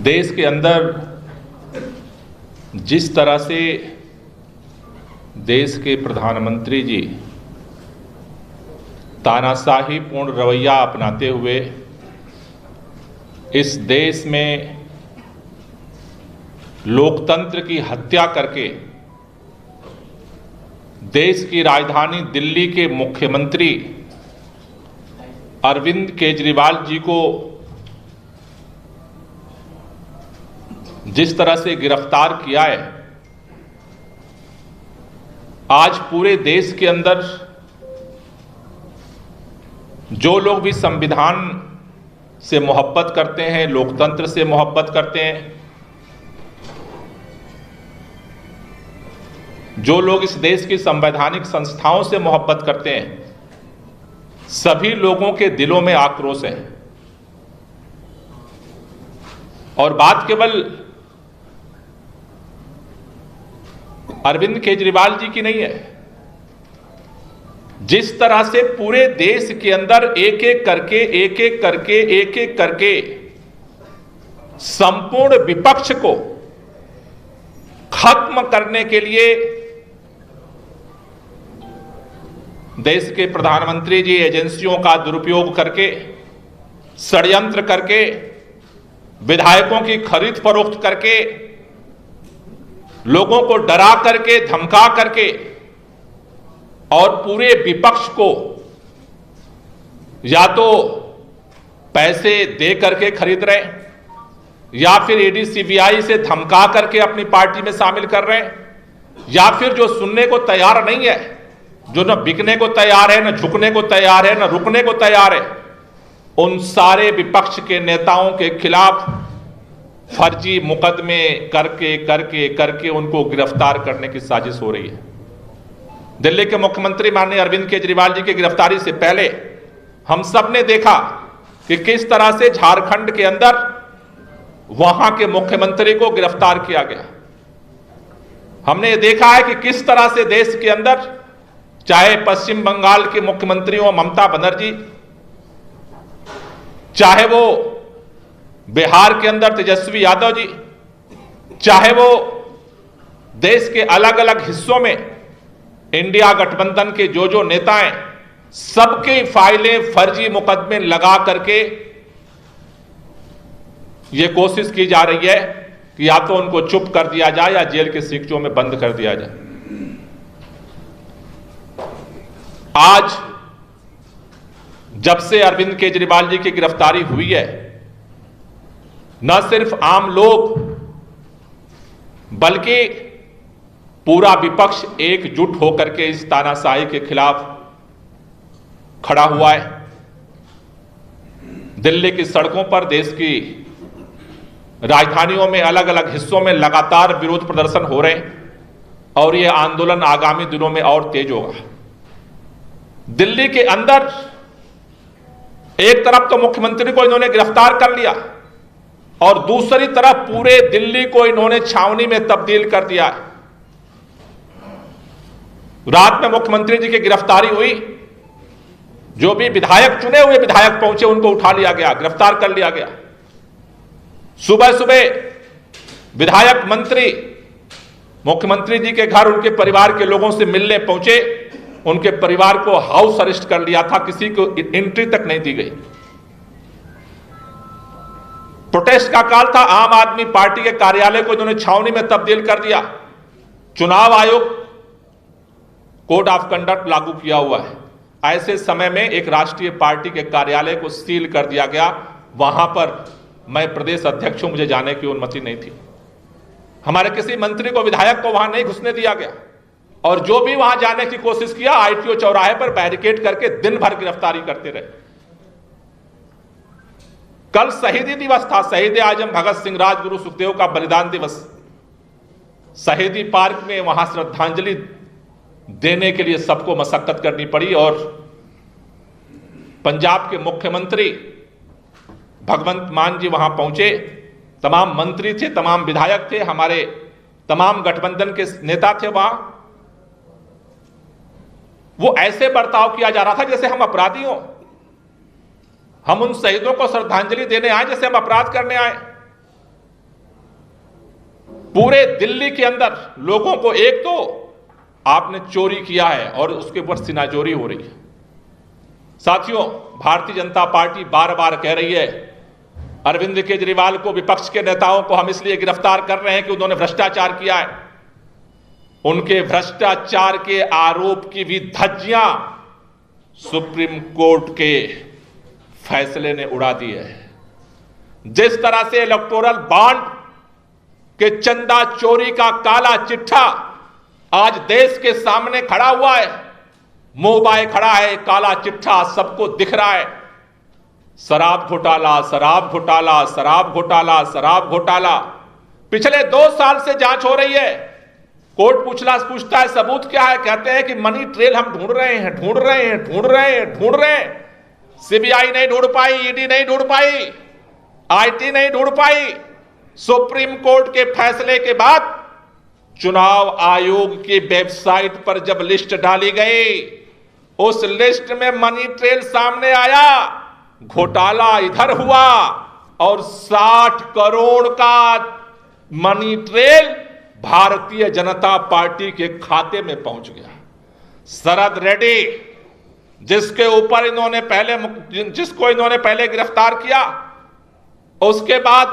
देश के अंदर जिस तरह से देश के प्रधानमंत्री जी तानाशाही पूर्ण रवैया अपनाते हुए इस देश में लोकतंत्र की हत्या करके देश की राजधानी दिल्ली के मुख्यमंत्री अरविंद केजरीवाल जी को जिस तरह से गिरफ्तार किया है, आज पूरे देश के अंदर जो लोग भी संविधान से मोहब्बत करते हैं, लोकतंत्र से मोहब्बत करते हैं, जो लोग इस देश की संवैधानिक संस्थाओं से मोहब्बत करते हैं, सभी लोगों के दिलों में आक्रोश है। और बात केवल अरविंद केजरीवाल जी की नहीं है। जिस तरह से पूरे देश के अंदर एक एक करके संपूर्ण विपक्ष को खत्म करने के लिए देश के प्रधानमंत्री जी एजेंसियों का दुरुपयोग करके, षड्यंत्र करके, विधायकों की खरीद फरोख्त करके, लोगों को डरा करके, धमका करके और पूरे विपक्ष को या तो पैसे दे करके खरीद रहे हैं या फिर ईडी सीबीआई से धमका करके अपनी पार्टी में शामिल कर रहे हैं, या फिर जो सुनने को तैयार नहीं है, जो न बिकने को तैयार है, न झुकने को तैयार है, न रुकने को तैयार है, उन सारे विपक्ष के नेताओं के खिलाफ फर्जी मुकदमे करके उनको गिरफ्तार करने की साजिश हो रही है। दिल्ली के मुख्यमंत्री माननीय अरविंद केजरीवाल जी की गिरफ्तारी से पहले हम सब ने देखा कि किस तरह से झारखंड के अंदर वहां के मुख्यमंत्री को गिरफ्तार किया गया। हमने देखा है कि किस तरह से देश के अंदर, चाहे पश्चिम बंगाल के मुख्यमंत्री हो ममता बनर्जी, चाहे वो बिहार के अंदर तेजस्वी यादव जी, चाहे वो देश के अलग अलग हिस्सों में इंडिया गठबंधन के जो नेता हैं, सबकी फाइलें फर्जी मुकदमे लगा करके ये कोशिश की जा रही है कि या तो उनको चुप कर दिया जाए या जेल के सिक्कों में बंद कर दिया जाए। आज जब से अरविंद केजरीवाल जी की गिरफ्तारी हुई है, न सिर्फ आम लोग बल्कि पूरा विपक्ष एकजुट होकर के इस तानाशाही के खिलाफ खड़ा हुआ है। दिल्ली की सड़कों पर, देश की राजधानियों में, अलग अलग हिस्सों में लगातार विरोध प्रदर्शन हो रहे हैं और यह आंदोलन आगामी दिनों में और तेज होगा। दिल्ली के अंदर एक तरफ तो मुख्यमंत्री को इन्होंने गिरफ्तार कर लिया और दूसरी तरफ पूरे दिल्ली को इन्होंने छावनी में तब्दील कर दिया। रात में मुख्यमंत्री जी की गिरफ्तारी हुई, जो भी विधायक, चुने हुए विधायक पहुंचे, उनको उठा लिया गया, गिरफ्तार कर लिया गया। सुबह सुबह विधायक मंत्री मुख्यमंत्री जी के घर उनके परिवार के लोगों से मिलने पहुंचे, उनके परिवार को हाउस अरेस्ट कर लिया था, किसी को एंट्री तक नहीं दी गई। प्रोटेस्ट का काल था, आम आदमी पार्टी के कार्यालय को इन्होंने छावनी में तब्दील कर दिया। चुनाव आयोग कोड ऑफ कंडक्ट लागू किया हुआ है, ऐसे समय में एक राष्ट्रीय पार्टी के कार्यालय को सील कर दिया गया। वहां पर मैं प्रदेश अध्यक्ष हूं, मुझे जाने की अनुमति नहीं थी। हमारे किसी मंत्री को, विधायक को वहां नहीं घुसने दिया गया और जो भी वहां जाने की कोशिश किया, आईटीओ चौराहे पर बैरिकेड करके दिन भर गिरफ्तारी करते रहे। कल शहीदी दिवस था, शहीद आजम भगत सिंह, राजगुरु सुखदेव का बलिदान दिवस। शहीदी पार्क में वहां श्रद्धांजलि देने के लिए सबको मशक्कत करनी पड़ी और पंजाब के मुख्यमंत्री भगवंत मान जी वहां पहुंचे। तमाम मंत्री थे, तमाम विधायक थे, हमारे तमाम गठबंधन के नेता थे वहां। वो ऐसे बर्ताव किया जा रहा था जैसे हम अपराधी हों। हम उन शहीदों को श्रद्धांजलि देने आए जैसे हम अपराध करने आए। पूरे दिल्ली के अंदर लोगों को, एक तो आपने चोरी किया है और उसके ऊपर सिनाजोरी हो रही है। साथियों, भारतीय जनता पार्टी बार बार कह रही है अरविंद केजरीवाल को, विपक्ष के नेताओं को हम इसलिए गिरफ्तार कर रहे हैं कि उन्होंने भ्रष्टाचार किया है। उनके भ्रष्टाचार के आरोप की भी धज्जियां सुप्रीम कोर्ट के फैसले ने उड़ा दी है। जिस तरह से इलेक्टोरल बॉन्ड के चंदा चोरी का काला चिट्ठा आज देश के सामने खड़ा हुआ है, मुंह बाए खड़ा है, काला चिट्ठा सबको दिख रहा है। शराब घोटाला, शराब घोटाला, शराब घोटाला, शराब घोटाला। पिछले 2 साल से जांच हो रही है। कोर्ट पूछता है सबूत क्या है, कहते हैं कि मनी ट्रेल हम ढूंढ रहे हैं। सीबीआई नहीं ढूंढ पाई, ईडी नहीं ढूंढ पाई, आईटी नहीं ढूंढ पाई। सुप्रीम कोर्ट के फैसले के बाद चुनाव आयोग की वेबसाइट पर जब लिस्ट डाली गई, उस लिस्ट में मनी ट्रेल सामने आया, घोटाला इधर हुआ और 60 करोड़ का money trail Bharatiya Janata party के खाते में पहुंच गया। शरद रेड्डी, जिसको इन्होंने पहले गिरफ्तार किया, उसके बाद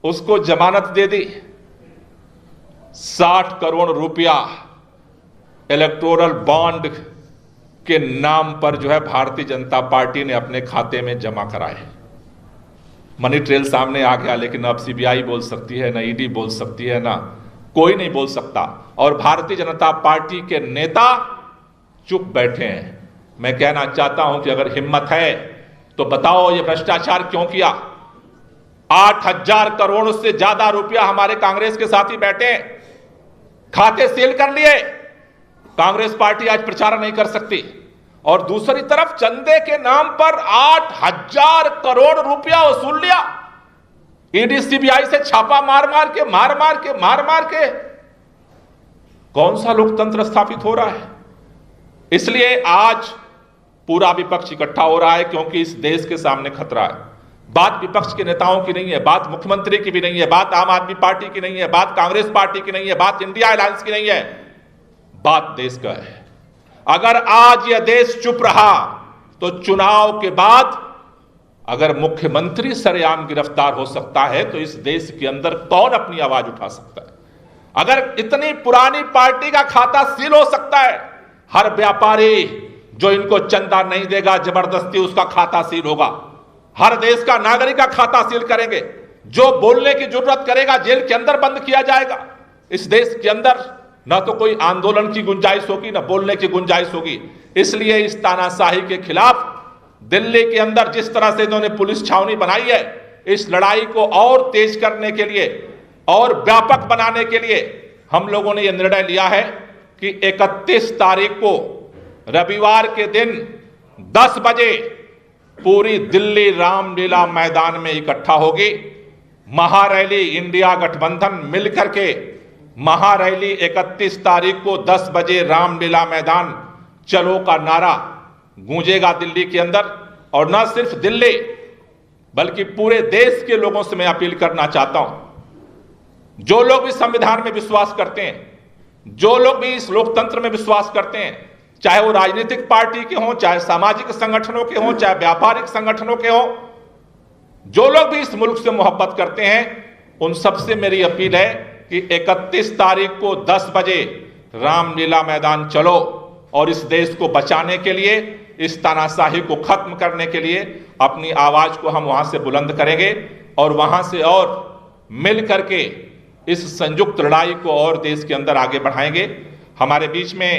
उसको जमानत दे दी। 60 करोड़ रुपया इलेक्टोरल बॉन्ड के नाम पर जो है भारतीय जनता पार्टी ने अपने खाते में जमा कराए। मनी ट्रेल सामने आ गया, लेकिन अब सीबीआई बोल सकती है, ना ईडी बोल सकती है, ना कोई नहीं बोल सकता। और भारतीय जनता पार्टी के नेता चुप बैठे हैं। मैं कहना चाहता हूं कि अगर हिम्मत है तो बताओ ये भ्रष्टाचार क्यों किया। 8000 करोड़ से ज्यादा रुपया हमारे कांग्रेस के साथी बैठे, खाते सील कर लिए। कांग्रेस पार्टी आज प्रचार नहीं कर सकती। और दूसरी तरफ चंदे के नाम पर 8000 करोड़ रुपया वसूल लिया। ईडी सीबीआई से छापा मार मार के कौन सा लोकतंत्र स्थापित हो रहा है। इसलिए आज पूरा विपक्ष इकट्ठा हो रहा है, क्योंकि इस देश के सामने खतरा है। बात विपक्ष के नेताओं की नहीं है, बात मुख्यमंत्री की भी नहीं है, बात आम आदमी पार्टी की नहीं है, बात कांग्रेस पार्टी की नहीं है, बात इंडिया अलायंस की नहीं है, बात देश का है। अगर आज यह देश चुप रहा तो चुनाव के बाद अगर मुख्यमंत्री सरेआम गिरफ्तार हो सकता है तो इस देश के अंदर कौन अपनी आवाज उठा सकता है। अगर इतनी पुरानी पार्टी का खाता सील हो सकता है, हर व्यापारी जो इनको चंदा नहीं देगा जबरदस्ती उसका खाता सील होगा। हर देश का नागरिक का खाता सील करेंगे। जो बोलने की जरूरत करेगा जेल के अंदर बंद किया जाएगा। इस देश के अंदर ना तो कोई आंदोलन की गुंजाइश होगी, ना बोलने की गुंजाइश होगी। इसलिए इस तानाशाही के खिलाफ दिल्ली के अंदर जिस तरह से इन्होंने पुलिस छावनी बनाई है, इस लड़ाई को और तेज करने के लिए और व्यापक बनाने के लिए हम लोगों ने यह निर्णय लिया है कि 31 तारीख को रविवार के दिन 10 बजे पूरी दिल्ली रामलीला मैदान में इकट्ठा होगी। महारैली इंडिया गठबंधन मिलकर के महारैली 31 तारीख को 10 बजे रामलीला मैदान चलो का नारा गूंजेगा दिल्ली के अंदर। और न सिर्फ दिल्ली बल्कि पूरे देश के लोगों से मैं अपील करना चाहता हूं, जो लोग भी संविधान में विश्वास करते हैं, जो लोग भी इस लोकतंत्र में विश्वास करते हैं, चाहे वो राजनीतिक पार्टी के हों, चाहे सामाजिक संगठनों के हों, चाहे व्यापारिक संगठनों के हों, जो लोग भी इस मुल्क से मोहब्बत करते हैं, उन सबसे मेरी अपील है कि 31 तारीख को 10 बजे रामलीला मैदान चलो और इस देश को बचाने के लिए, इस तानाशाही को खत्म करने के लिए अपनी आवाज को हम वहां से बुलंद करेंगे और वहां से और मिल करके इस संयुक्त लड़ाई को और देश के अंदर आगे बढ़ाएंगे। हमारे बीच में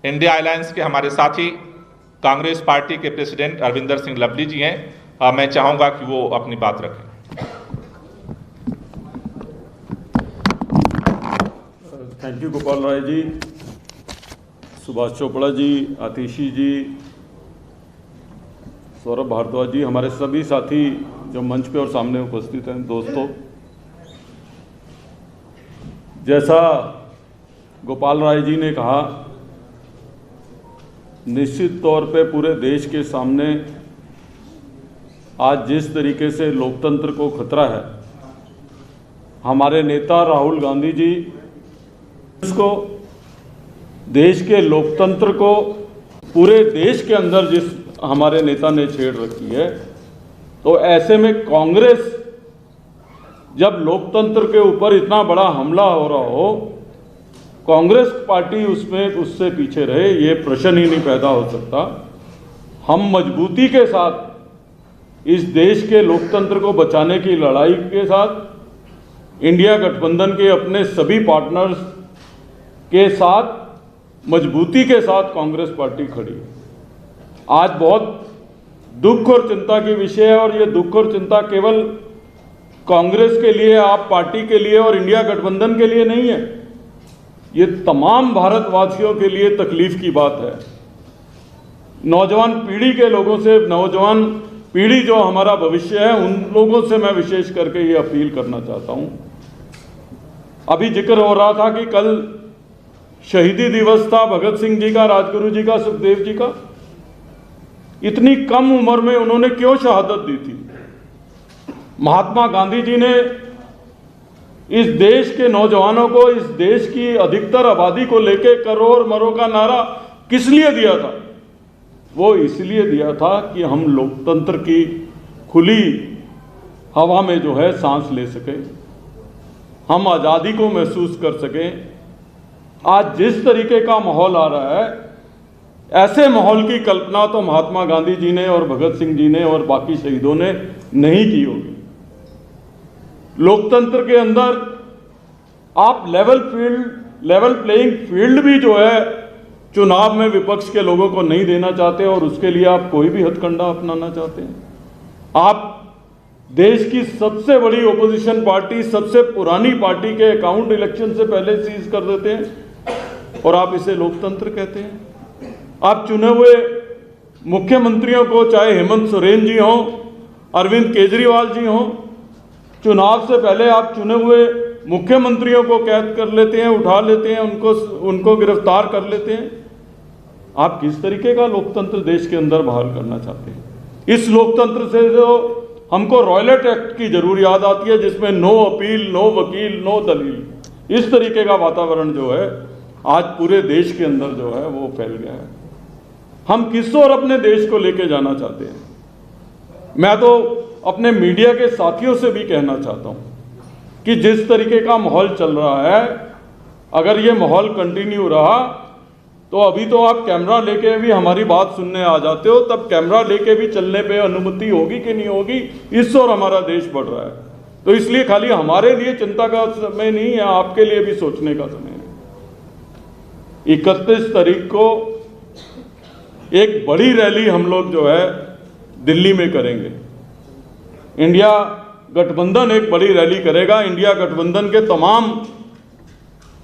इंडिया अलायंस के हमारे साथी कांग्रेस पार्टी के प्रेसिडेंट अरविंदर सिंह लवली जी हैं। मैं चाहूंगा कि वो अपनी बात रखें। थैंक यू गोपाल राय जी, सुभाष चोपड़ा जी, आतिशी जी, सौरभ भारद्वाज जी, हमारे सभी साथी जो मंच पे और सामने उपस्थित हैं। दोस्तों, जैसा गोपाल राय जी ने कहा, निश्चित तौर पे पूरे देश के सामने आज जिस तरीके से लोकतंत्र को खतरा है, हमारे नेता राहुल गांधी जी इसको देश के लोकतंत्र को पूरे देश के अंदर जिस हमारे नेता ने छेड़ रखी है, तो ऐसे में कांग्रेस जब लोकतंत्र के ऊपर इतना बड़ा हमला हो रहा हो, कांग्रेस पार्टी उसमें उससे पीछे रहे, ये प्रश्न ही नहीं पैदा हो सकता। हम मजबूती के साथ इस देश के लोकतंत्र को बचाने की लड़ाई के साथ इंडिया गठबंधन के अपने सभी पार्टनर्स के साथ मजबूती के साथ कांग्रेस पार्टी खड़ी है। आज बहुत दुख और चिंता के विषय है, और ये दुख और चिंता केवल कांग्रेस के लिए, आप पार्टी के लिए और इंडिया गठबंधन के लिए नहीं है, ये तमाम भारतवासियों के लिए तकलीफ की बात है। नौजवान पीढ़ी के लोगों से, नौजवान पीढ़ी जो हमारा भविष्य है, उन लोगों से मैं विशेष करके ये अपील करना चाहता हूं। अभी जिक्र हो रहा था कि कल शहीदी दिवस था भगत सिंह जी का, राजगुरु जी का, सुखदेव जी का। इतनी कम उम्र में उन्होंने क्यों शहादत दी थी? महात्मा गांधी जी ने इस देश के नौजवानों को, इस देश की अधिकतर आबादी को लेके करो मरो का नारा किस लिए दिया था? वो इसलिए दिया था कि हम लोकतंत्र की खुली हवा में जो है सांस ले सकें, हम आज़ादी को महसूस कर सकें। आज जिस तरीके का माहौल आ रहा है, ऐसे माहौल की कल्पना तो महात्मा गांधी जी ने और भगत सिंह जी ने और बाकी शहीदों ने नहीं की होगी। लोकतंत्र के अंदर आप लेवल प्लेइंग फील्ड भी जो है चुनाव में विपक्ष के लोगों को नहीं देना चाहते, और उसके लिए आप कोई भी हथकंडा अपनाना चाहते हैं। आप देश की सबसे बड़ी ओपोजिशन पार्टी, सबसे पुरानी पार्टी के अकाउंट इलेक्शन से पहले सीज कर देते हैं, और आप इसे लोकतंत्र कहते हैं। आप चुने हुए मुख्यमंत्रियों को, चाहे हेमंत सोरेन जी हों, अरविंद केजरीवाल जी हों, चुनाव से पहले आप चुने हुए मुख्यमंत्रियों को कैद कर लेते हैं, उठा लेते हैं, उनको गिरफ्तार कर लेते हैं। आप किस तरीके का लोकतंत्र देश के अंदर बहाल करना चाहते हैं? इस लोकतंत्र से जो हमको रॉयलेट एक्ट की जरूर याद आती है, जिसमें नो अपील, नो वकील, नो दलील, इस तरीके का वातावरण जो है आज पूरे देश के अंदर जो है वो फैल गया है। हम किस ओर अपने देश को लेके जाना चाहते हैं? मैं तो अपने मीडिया के साथियों से भी कहना चाहता हूं कि जिस तरीके का माहौल चल रहा है, अगर ये माहौल कंटिन्यू रहा तो अभी तो आप कैमरा लेके भी हमारी बात सुनने आ जाते हो, तब कैमरा लेके भी चलने पे अनुमति होगी कि नहीं होगी, इस ओर हमारा देश बढ़ रहा है। तो इसलिए खाली हमारे लिए चिंता का समय नहीं है, आपके लिए भी सोचने का समय है। 31 तारीख को एक बड़ी रैली हम लोग जो है दिल्ली में करेंगे। इंडिया गठबंधन एक बड़ी रैली करेगा। इंडिया गठबंधन के तमाम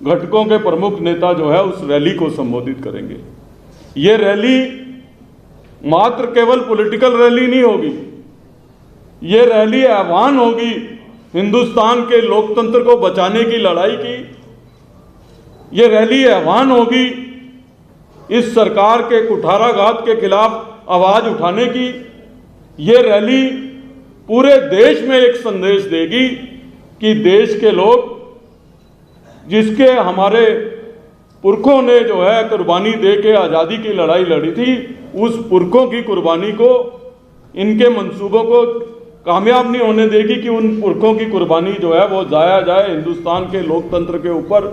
घटकों के प्रमुख नेता जो है उस रैली को संबोधित करेंगे। ये रैली मात्र केवल पॉलिटिकल रैली नहीं होगी, ये रैली आह्वान होगी हिंदुस्तान के लोकतंत्र को बचाने की लड़ाई की। ये रैली आह्वान होगी इस सरकार के कुठाराघात के खिलाफ आवाज उठाने की। ये रैली पूरे देश में एक संदेश देगी कि देश के लोग, जिसके हमारे पुरखों ने जो है कुर्बानी दे के आज़ादी की लड़ाई लड़ी थी, उस पुरखों की कुर्बानी को, इनके मंसूबों को कामयाब नहीं होने देगी कि उन पुरखों की कुर्बानी जो है वो जाया जाए हिंदुस्तान के लोकतंत्र के ऊपर।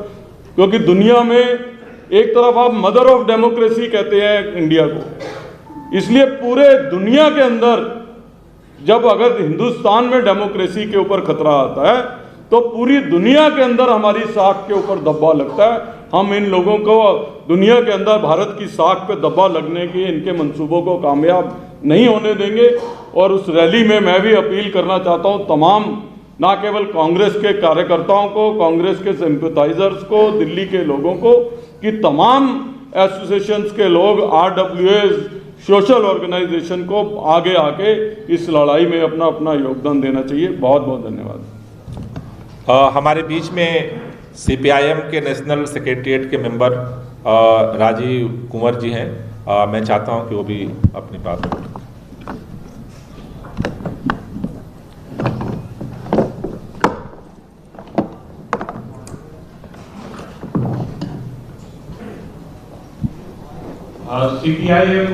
क्योंकि दुनिया में एक तरफ आप मदर ऑफ डेमोक्रेसी कहते हैं इंडिया को, इसलिए पूरे दुनिया के अंदर जब अगर हिंदुस्तान में डेमोक्रेसी के ऊपर खतरा आता है तो पूरी दुनिया के अंदर हमारी साख के ऊपर दब्बा लगता है। हम इन लोगों को दुनिया के अंदर भारत की साख पे दब्बा लगने की इनके मंसूबों को कामयाब नहीं होने देंगे। और उस रैली में मैं भी अपील करना चाहता हूं तमाम, ना केवल कांग्रेस के कार्यकर्ताओं को, कांग्रेस के सिंपैथाइजर्स को, दिल्ली के लोगों को, कि तमाम एसोसिएशंस के लोग, RWAs, सोशल ऑर्गेनाइजेशन को आगे आके इस लड़ाई में अपना अपना योगदान देना चाहिए। बहुत बहुत धन्यवाद। हमारे बीच में CPIM के नेशनल सेक्रेटरीट के मेंबर राजीव कुंवर जी हैं। मैं चाहता हूं कि वो भी अपनी बात करें। सीपीआईएम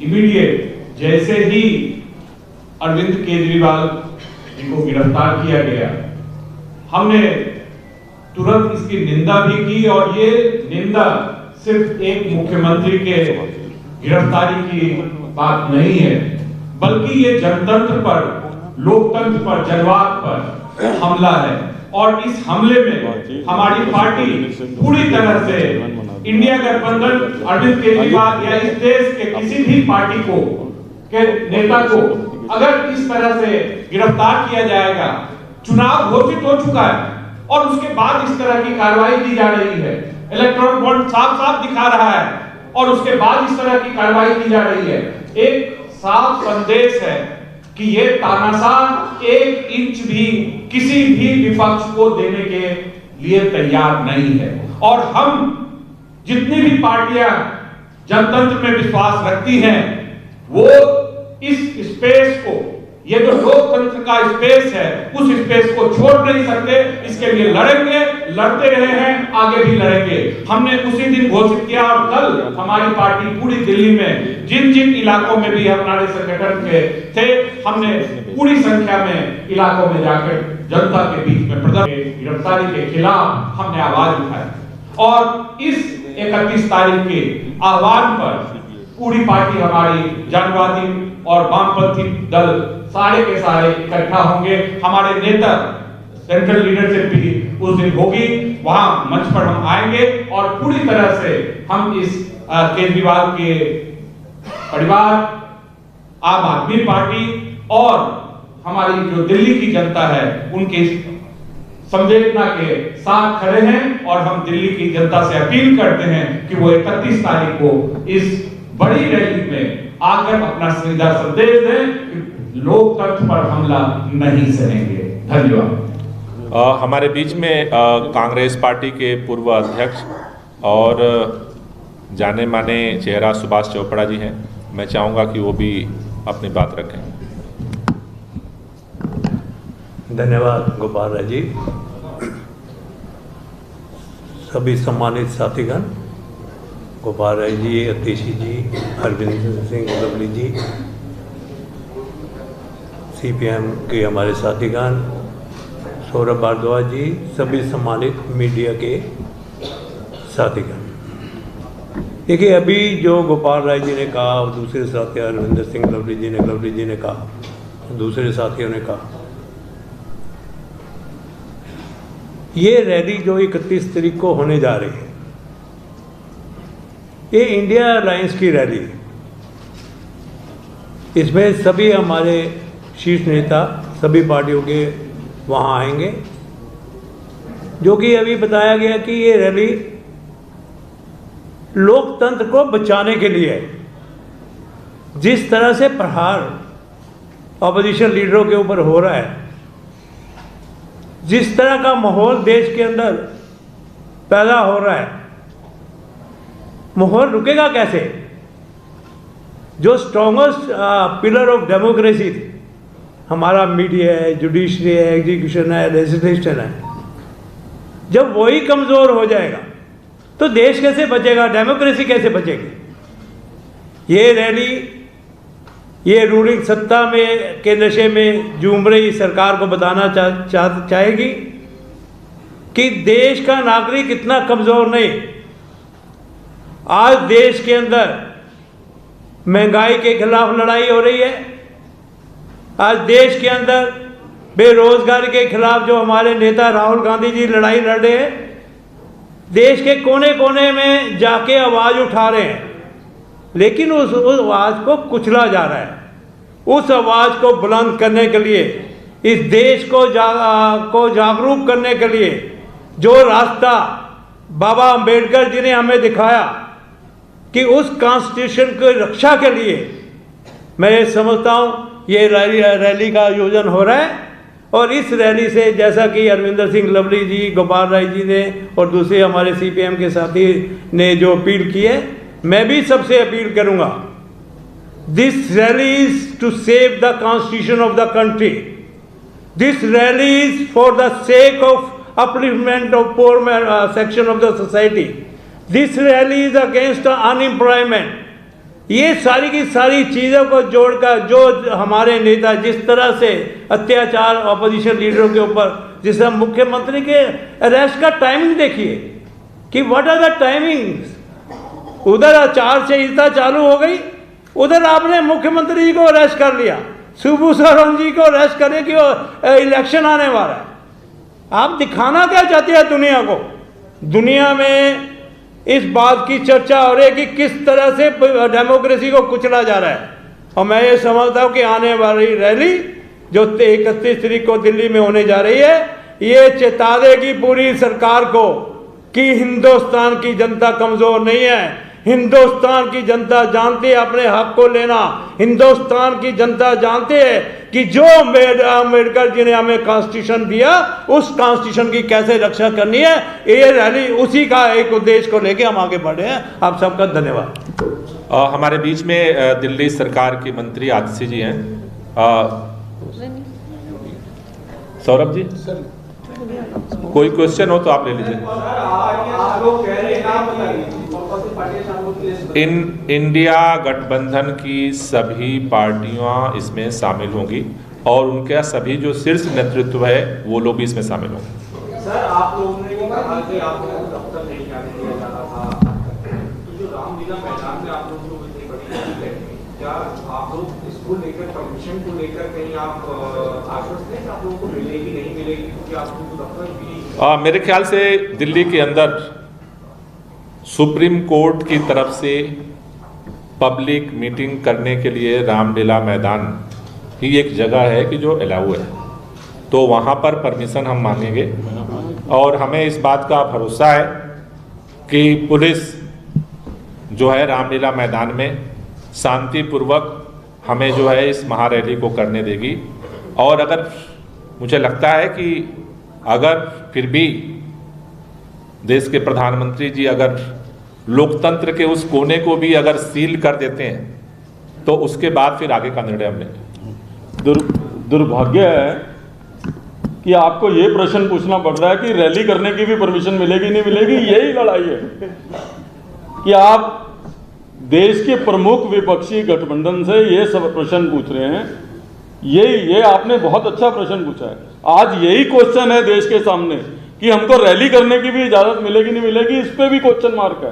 इमीडिएट जैसे ही अरविंद केजरीवाल जी को गिरफ्तार किया गया, हमने तुरंत इसकी निंदा भी की। और ये निंदा सिर्फ एक मुख्यमंत्री के गिरफ्तारी की बात नहीं है, बल्कि ये जनतंत्र पर, लोकतंत्र पर, जनवाद पर हमला है। और इस हमले में हमारी पार्टी पूरी तरह से इंडिया गठबंधन अरविंद केजरीवाल या इस देश के किसी भी पार्टी को के नेता को अगर इस तरह से गिरफ्तार किया जाएगा, चुनाव घोषित हो चुका है और उसके बाद इस तरह की कार्रवाई की जा रही है, इलेक्टोरल बॉन्ड साफ साफ दिखा रहा है और उसके बाद इस तरह की कार्रवाई की जा रही है, एक साफ संदेश है कि ये तानाशाह एक इंच भी किसी भी विपक्ष को देने के लिए तैयार नहीं है। और हम जितनी भी पार्टियां जनतंत्र में विश्वास रखती हैं, वो इस स्पेस को, ये जो लोकतंत्र का स्पेस है, उस स्पेस को छोड़ नहीं सकते। इसके लिए लड़ेंगे, लड़ते रहे हैं, आगे भी लड़ेंगे। हमने उसी दिन घोषित किया और कल हमारी पार्टी पूरी दिल्ली में जिन जिन इलाकों में भी हमारे संगठन के थे, हमने पूरी संख्या में इलाकों में जाकर जनता के बीच में प्रदर्शन, गिरफ्तारी के खिलाफ हमने आवाज उठाई। और इस 31 तारीख के आह्वान पर पूरी पार्टी हमारी जनवादी और वामपंथी दल सारे के सारे इकट्ठा होंगे। हमारे नेता, सेंट्रल लीडरशिप भी उस दिन होगी, वहां मंच पर हम आएंगे और पूरी तरह से हम इस केजरीवाल के परिवार, आम आदमी पार्टी और हमारी जो दिल्ली की जनता है, उनकी संवेदना के साथ खड़े हैं। और हम दिल्ली की जनता से अपील करते हैं कि वो 31 तारीख को इस बड़ी रैली में आकर अपना सीधा संदेश दें कि लोकतंत्र पर हमला नहीं सहेंगे। धन्यवाद। हमारे बीच में कांग्रेस पार्टी के पूर्व अध्यक्ष और जाने माने चेहरा सुभाष चोपड़ा जी हैं। मैं चाहूँगा कि वो भी अपनी बात रखें। धन्यवाद गोपाल राय जी। सभी सम्मानित साथीगण, गोपाल राय जी, अतीशी जी, अरविंद सिंह लवली जी, सीपीएम के हमारे साथीगण, सौरभ भारद्वाज जी, सभी सम्मानित मीडिया के साथीगण। देखिए, अभी जो गोपाल राय जी ने कहा और दूसरे साथी अरविंद सिंह लवली जी ने कहा, दूसरे साथियों ने कहा, ये रैली जो 31 तारीख को होने जा रही है, ये इंडिया अलायंस की रैली है। इसमें सभी हमारे शीर्ष नेता सभी पार्टियों के वहाँ आएंगे, जो कि अभी बताया गया कि ये रैली लोकतंत्र को बचाने के लिए है। जिस तरह से प्रहार ऑपोजिशन लीडरों के ऊपर हो रहा है, जिस तरह का माहौल देश के अंदर पैदा हो रहा है, माहौल रुकेगा कैसे? जो स्ट्रॉन्गेस्ट पिलर ऑफ डेमोक्रेसी थी, हमारा मीडिया है, जुडिशरी है, एग्जीक्यूशन है, लेजिस्लेशन है, जब वही कमज़ोर हो जाएगा तो देश कैसे बचेगा, डेमोक्रेसी कैसे बचेगी? ये रैली, ये रूलिंग सत्ता में के नशे में झूम रही सरकार को बताना चाहेगी कि देश का नागरिक इतना कमज़ोर नहीं। आज देश के अंदर महंगाई के खिलाफ लड़ाई हो रही है। आज देश के अंदर बेरोजगारी के खिलाफ जो हमारे नेता राहुल गांधी जी लड़ाई लड़ रहे हैं, देश के कोने कोने में जाके आवाज़ उठा रहे हैं, लेकिन उस आवाज़ को कुचला जा रहा है। उस आवाज़ को बुलंद करने के लिए, इस देश को जागरूक करने के लिए जो रास्ता बाबा अंबेडकर जी ने हमें दिखाया कि उस कॉन्स्टिट्यूशन की रक्षा के लिए, मैं ये समझता हूँ ये रैली का आयोजन हो रहा है। और इस रैली से, जैसा कि अरविंदर सिंह लवली जी, गोपाल राय जी ने और दूसरे हमारे सीपीएम के साथी ने जो अपील की है, मैं भी सबसे अपील करूँगा, this rally is to save the constitution of the country. This rally is for the sake of upliftment of poor section of the society. This rally is against unemployment. ये सारी की सारी चीज़ों को जोड़कर जो हमारे नेता जिस तरह से अत्याचार ऑपोजिशन लीडरों के ऊपर, जिस तरह मुख्यमंत्री के अरेस्ट का टाइमिंग देखिए कि व्हाट आर द टाइमिंग्स। उधर आचार संहिता चालू हो गई, उधर आपने मुख्यमंत्री जी को अरेस्ट कर लिया, शिबू सोरेन जी को अरेस्ट करने की इलेक्शन आने वाला है। आप दिखाना क्या चाहते हैं दुनिया को? दुनिया में इस बात की चर्चा हो रही है कि किस तरह से डेमोक्रेसी को कुचला जा रहा है। और मैं ये समझता हूँ कि आने वाली रैली जो 31 तारीख को दिल्ली में होने जा रही है, ये चेता देगी पूरी सरकार को कि हिंदुस्तान की जनता कमजोर नहीं है। हिंदुस्तान की जनता जानती है अपने हक को लेना। हिंदुस्तान की जनता जानती है कि जो अम्बेडकर जी ने हमें कॉन्स्टिट्यूशन दिया, उस कॉन्स्टिट्यूशन की कैसे रक्षा करनी है। ये रैली उसी का एक उद्देश्य को लेके हम आगे बढ़े हैं। आप सबका धन्यवाद। हमारे बीच में दिल्ली सरकार के मंत्री आतिशी जी हैं। सौरभ जी, कोई क्वेश्चन हो तो आप ले लीजिए। इंडिया गठबंधन की सभी पार्टियां इसमें शामिल होंगी और उनका सभी जो शीर्ष नेतृत्व है वो लोग भी इसमें शामिल होंगे। सर, आप लोगों ने कहा कि आप लोगों को दफ्तर नहीं जाने दिया जा रहा था, तो जो रामलीला मैदान में आप लोगों को इतनी बड़ी चीज है, क्या आप लोग इसको लेकर परमिशन को लेकर कहीं आप आश्वस्त हैं कि आप लोगों को मिलेगी नहीं मिलेगी, क्योंकि आप लोगों को दफ्तर भी मेरे ख्याल से दिल्ली के अंदर सुप्रीम कोर्ट की तरफ से पब्लिक मीटिंग करने के लिए रामलीला मैदान ही एक जगह है कि जो अलाउ है, तो वहाँ पर परमिशन हम मांगेंगे। और हमें इस बात का भरोसा है कि पुलिस जो है रामलीला मैदान में शांतिपूर्वक हमें जो है इस महारैली को करने देगी। और अगर मुझे लगता है कि अगर फिर भी देश के प्रधानमंत्री जी अगर लोकतंत्र के उस कोने को भी अगर सील कर देते हैं तो उसके बाद फिर आगे का निर्णय हम लेंगे। दुर्भाग्य है कि आपको ये प्रश्न पूछना पड़ रहा है कि रैली करने की भी परमिशन मिलेगी नहीं मिलेगी। यही लड़ाई है कि आप देश के प्रमुख विपक्षी गठबंधन से ये सब प्रश्न पूछ रहे हैं। ये आपने बहुत अच्छा प्रश्न पूछा है। आज यही क्वेश्चन है देश के सामने कि हमको रैली करने की भी इजाजत मिलेगी नहीं मिलेगी, इस पे भी क्वेश्चन मार्क है।